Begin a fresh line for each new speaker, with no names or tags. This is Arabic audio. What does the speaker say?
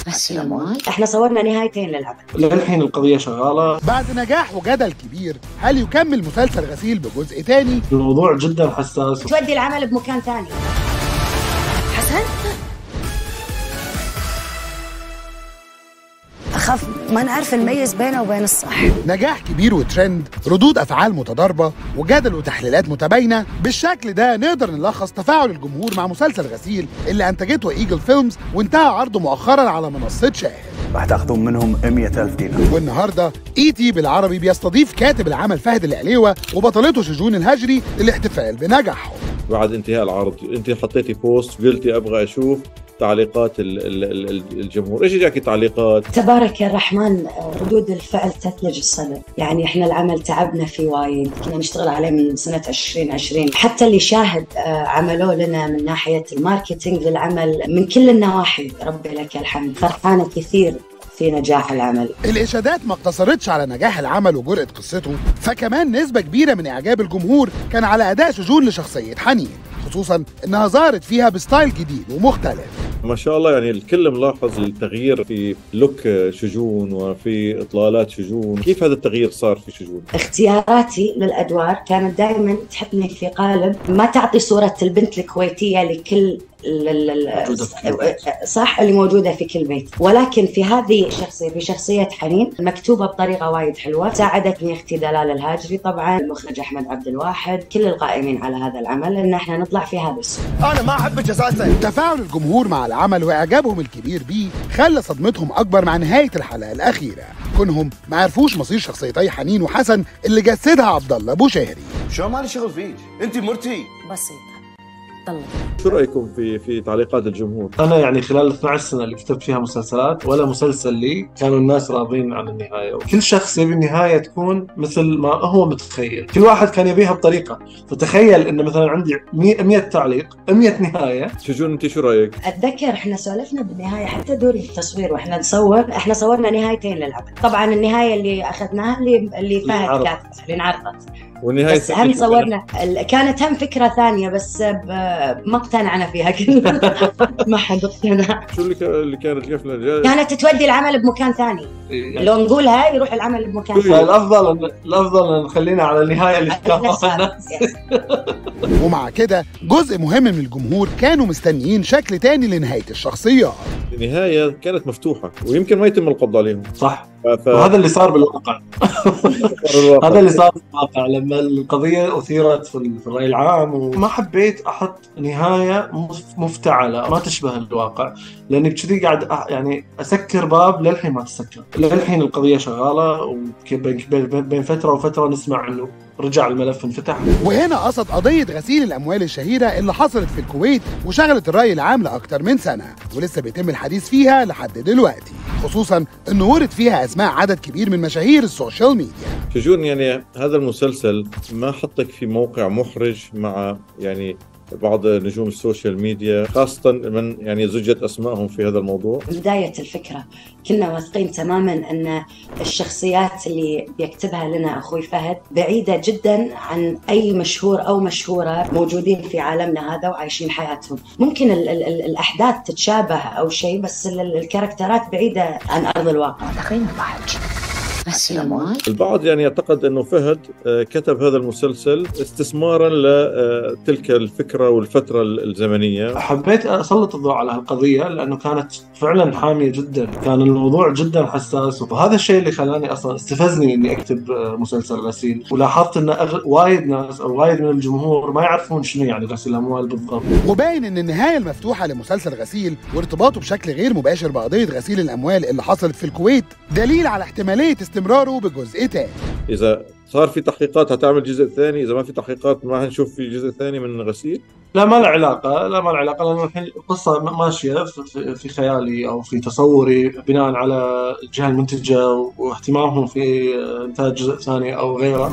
بس الأموال. احنا صورنا نهايتين للعمل.
للحين القضية شغالة.
بعد نجاح وجدل كبير، هل يكمل مسلسل غسيل بجزء تاني؟
الموضوع جدا حساس.
تودي العمل بمكان ثاني. حسن؟ أخاف ما نعرف نميز بينه وبين الصح.
نجاح كبير وترند، ردود أفعال متضاربة، وجدل وتحليلات متباينة. بالشكل ده نقدر نلخص تفاعل الجمهور مع مسلسل غسيل اللي أنتجته إيجل فيلمز وانتهى عرضه مؤخرا على منصة شاهد.
راح تاخذون منهم 100,000 دينار.
والنهارده إي.تي بالعربي بيستضيف كاتب العمل فهد العليوة وبطلته شجون الهجري للاحتفال بنجاحهم.
بعد انتهاء العرض انت حطيتي بوست قلتي ابغى اشوف تعليقات الجمهور، ايش جاكي تعليقات؟
تبارك الرحمن، ردود الفعل تثلج الصدر. يعني احنا العمل تعبنا فيه وايد، كنا نشتغل عليه من سنة 2020. حتى اللي شاهد عملوا لنا من ناحية الماركتينج للعمل من كل النواحي. ربي لك الحمد، فرحانة كثير في نجاح العمل.
الإشادات ما اقتصرتش على نجاح العمل وجرأة قصته، فكمان نسبة كبيرة من إعجاب الجمهور كان على أداء شجون لشخصية حنين، خصوصا إنها ظهرت فيها بستايل جديد ومختلف.
ما شاء الله، يعني الكل ملاحظ التغيير في لوك شجون وفي إطلالات شجون. كيف هذا التغيير صار في شجون؟
اختياراتي للأدوار كانت دائما تحطني في قالب ما تعطي صورة البنت الكويتية لكل صح اللي موجودة في كل بيت، ولكن في هذه الشخصية، في شخصية حنين، مكتوبة بطريقة وايد حلوة. ساعدتني أختي دلال الهاجري، طبعا المخرج أحمد عبد الواحد، كل القائمين على هذا العمل، إن احنا نطلع في هذا السوق.
انا ما احبك اساسا.
تفاعل الجمهور مع العمل واعجابهم الكبير بيه خلى صدمتهم اكبر مع نهاية الحلقة الأخيرة، كونهم ما عرفوش مصير شخصيتي حنين وحسن اللي جسدها عبد الله بوشهري.
شو مالي شغل فيك؟ انت مرتي.
بسيطة. طلع.
شو رأيكم في تعليقات الجمهور؟
أنا يعني خلال 12 سنة اللي كتبت فيها مسلسلات ولا مسلسل لي كانوا الناس راضين عن النهاية، وكل شخص يبي النهاية تكون مثل ما هو متخيل. كل واحد كان يبيها بطريقة، فتخيل إن مثلا عندي 100 تعليق 100 نهاية.
شجون أنت شو رأيك؟
أتذكر إحنا سولفنا بالنهاية حتى دوري التصوير وإحنا نصور، إحنا صورنا نهايتين للعمل. طبعا النهاية اللي أخذناها اللي فهد كاتب اللي انعرضت،
والنهاية
بس هم صورنا كانت هم فكرة ثانية بس ما اقتنعنا فيها كلنا. ما حد اقتنع.
شو اللي كانت القفلة؟
كانت تودي العمل بمكان ثاني. لو نقولها يروح العمل بمكان ثاني.
الأفضل نخلينا على النهاية اللي تكافئ الناس.
ومع كده جزء مهم من الجمهور كانوا مستنيين شكل تاني لنهاية الشخصيات.
النهاية كانت مفتوحة ويمكن ما يتم القبض عليهم.
صح. وهذا اللي صار بالواقع. هذا اللي صار بالواقع لما القضية أثيرت في الرأي العام، وما حبيت أحط نهاية مفتعلة ما تشبه الواقع، لأني كذي قاعد يعني أسكر باب للحين ما تسكر. للحين القضية شغالة، وبين فترة وفترة نسمع إنه رجع الملف انفتح.
وهنا قصد قضية غسيل الأموال الشهيرة اللي حصلت في الكويت وشغلت الرأي العام لأكتر من سنة، ولسه بيتم الحديث فيها لحد دلوقتي، خصوصا إنه ورد فيها أسماء عدد كبير من مشاهير السوشيال ميديا.
شجون، يعني هذا المسلسل ما حطك في موقع محرج مع يعني بعض نجوم السوشيال ميديا، خاصة من يعني زجت أسمائهم في هذا الموضوع؟
بداية الفكرة كنا واثقين تماما أن الشخصيات اللي بيكتبها لنا أخوي فهد بعيدة جدا عن أي مشهور أو مشهورة موجودين في عالمنا هذا وعايشين حياتهم. ممكن الأحداث تتشابه أو شيء، بس الكاركترات بعيدة عن أرض الواقع.
دخلنا ضحك. بس الأموال.
البعض يعني يعتقد أنه فهد كتب هذا المسلسل استثماراً لتلك الفكرة والفترة الزمنية.
حبيت أسلط الضوء على هالقضية لأنه كانت فعلاً حامية جداً، كان الموضوع جداً حساس، وهذا الشيء اللي خلاني أصلاً استفزني إني أكتب مسلسل غسيل. ولاحظت إن وايد ناس أو وايد من الجمهور ما يعرفون شنو يعني غسيل الأموال بالضبط.
وباين إن النهاية المفتوحة لمسلسل غسيل وارتباطه بشكل غير مباشر بقضية غسيل الأموال اللي حصلت في الكويت دليل على احتمالية استمراره بجزء تاني.
إذا صار في تحقيقات هتعمل جزء ثاني، إذا ما في تحقيقات ما هنشوف في جزء ثاني من غسيل.
لا ما له علاقة، لأن الحين القصة ماشية في خيالي أو في تصوري بناء على الجهة المنتجة واهتمامهم في إنتاج جزء ثاني أو غيره.